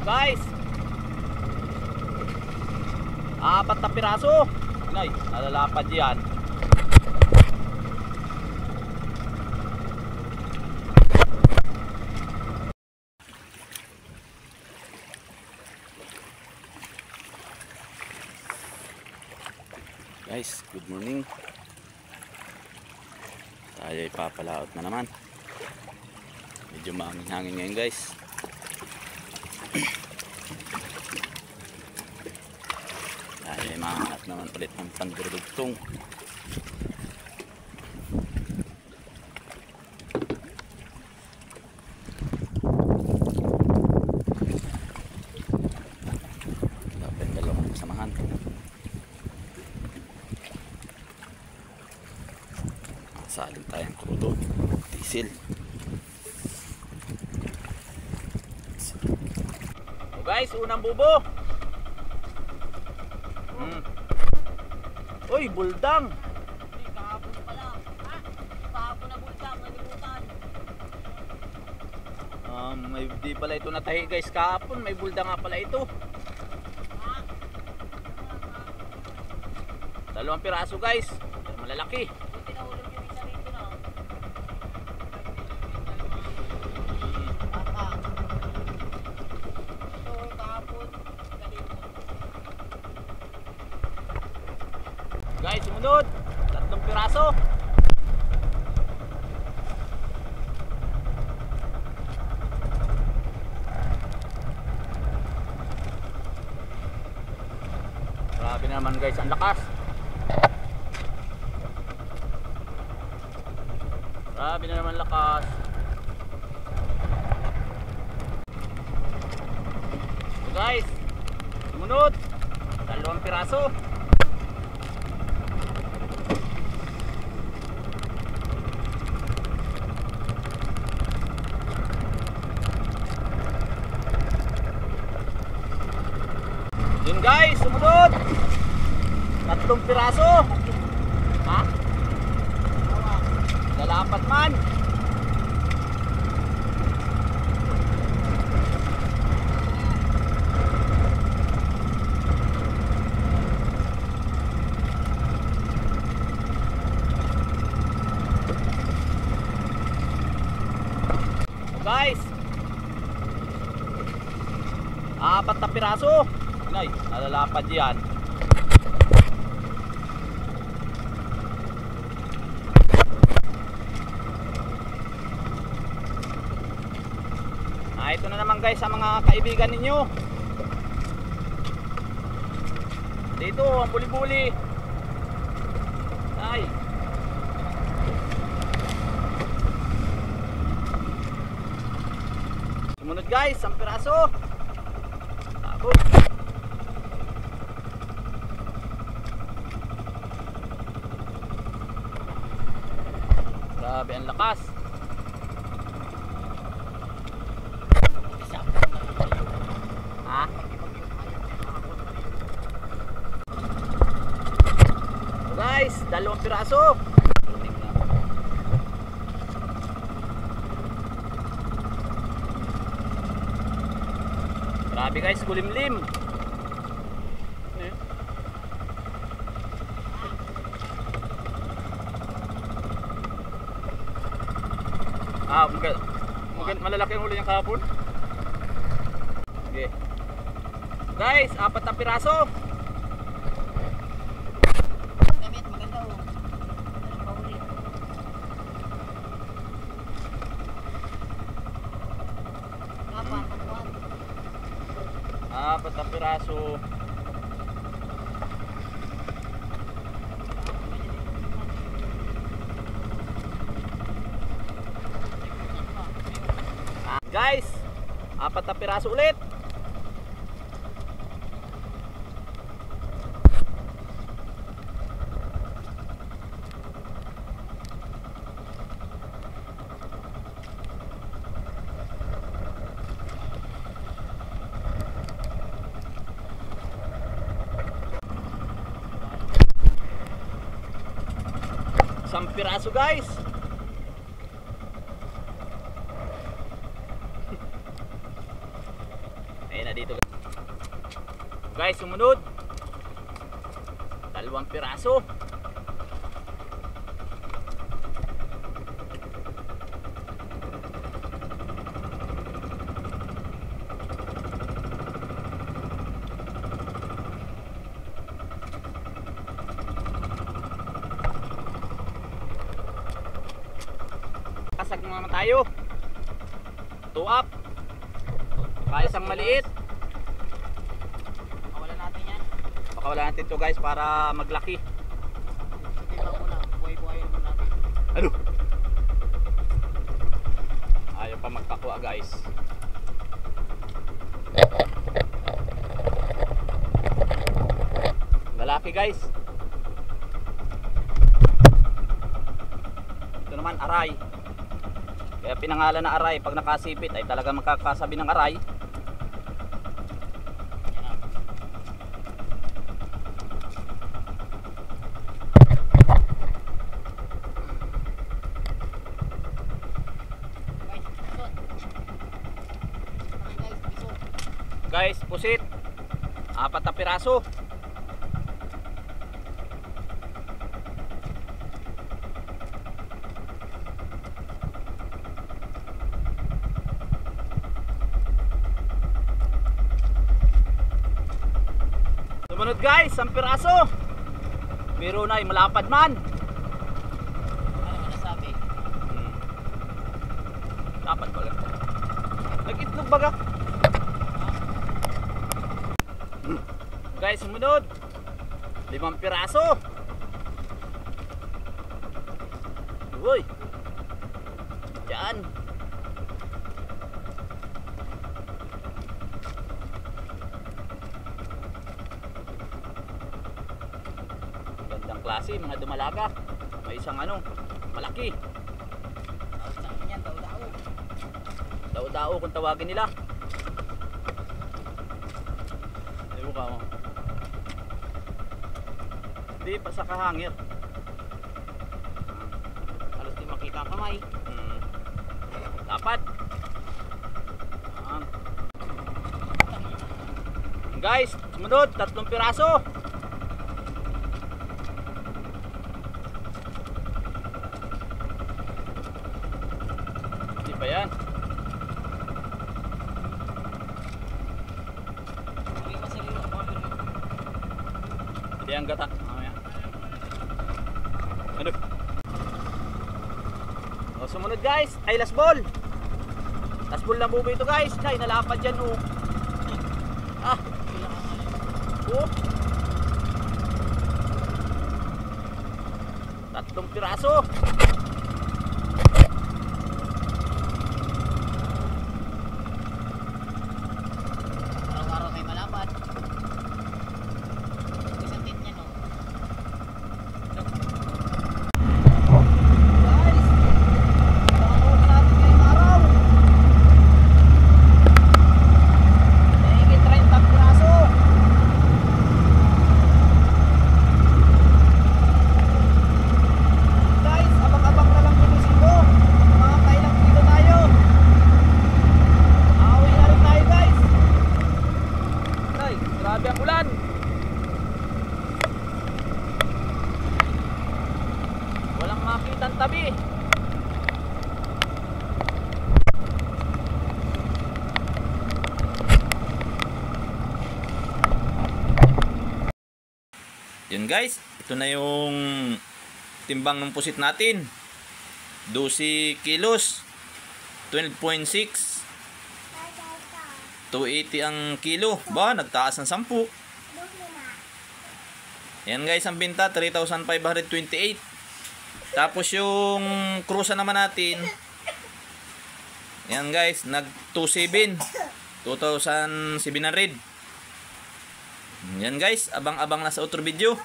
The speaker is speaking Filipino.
Guys, apat na piraso. Nay, nalalapad yan. Guys, good morning. Tayo ay papalaot na naman. Medyo mahangin-hangin ngayon guys. Tayo ay mahanap naman ulit ng pandurugtong. Dapat dalawang kasamahan. Salin tayong krudo, diesel. So guys, unang bubo. Uy, buldang. Kahapon pala. Ha? Kahapon na buldang, nalimutan. May di pala ito natahi guys kahapon. May buldang nga pala ito. Dalawang piraso guys. Malalaki. Guys, sumunod. 3 piraso. Grabe naman guys, ang lakas. Grabe na naman lakas. So guys, sumunod. 2 piraso. Yun guys, sumunod. 3 piraso. Ha? Lalapat man. So guys, 4 na piraso. Nay, nalalapad yan. Ito na naman guys sa mga kaibigan ninyo. Dito ang buli-buli. Ay. Sumunod guys, 1 piraso. Ako. Grabe ang lakas. Ha? So guys, 2 piraso. Grabe guys, kulimlim. Malalaki ang huli yung kahapon. Okay. Guys, 4 na piraso. Damit, maganda oh. Anong pahuli? 4 na piraso. Guys, 4 na piraso ulit. Isang piraso guys. Ayan na dito. Guys, sumunod. 2 piraso. Kasag naman tayo. 2 up. Kaya isang maliit. Pakawalan natin yan. Pakawalan natin to guys para maglaki. Hindi ba muna, buhay-buhayin muna natin. Ano? Ayaw pa magpakuha guys. Lalaki guys. Ito naman aray. Kaya pinangalan na aray. Pag nakasipit ay talaga makakasabi ng aray. Guys, pusit. 4 na piraso. Sumunod guys, 1 piraso. Biro na, malapad man. Ano mo nasabi? Dapat pala. Nag-itlog baga. Guys, sumunod 5 piraso. Uy. Yan. Gandang klase, mga dumalaga. May isang ano, malaki. Yan, daw-daw. Dao-dao kung tawagin nila. Ayun ka mo. Hindi pa sa kahangir. Halos di makita ang kamay. Dapat. Guys, sumunod 3 piraso. Hindi pa yan. Hindi masarilo. Hindi ang gata. Mamaya. Ano? O, sumunod guys. Ay, last ball. Last ball na bubo ito guys. Ay, nalapad dyan oh. Ah. Oh. 3 piraso. Araw-araw may malapad. Isang tit niya, no? Guys! Nakakawag natin ngayong araw. Nahigit 30 piraso. Guys, abang-abang na lang yung silo. Mga kailang kilo tayo. Away na rin tayo guys. Ay, grabe ang ulan. Walang makitang tabi. Yun guys, ito na yung timbang ng pusit natin. 12 kilos. 12.6. 280 ang kilo. Ba, nagtaas ng 10. Yan guys, ang binta 3,528. Tapos yung cruza naman natin. Yan guys, nag 2,700. 2,700. Yan guys, abang-abang na sa outro video.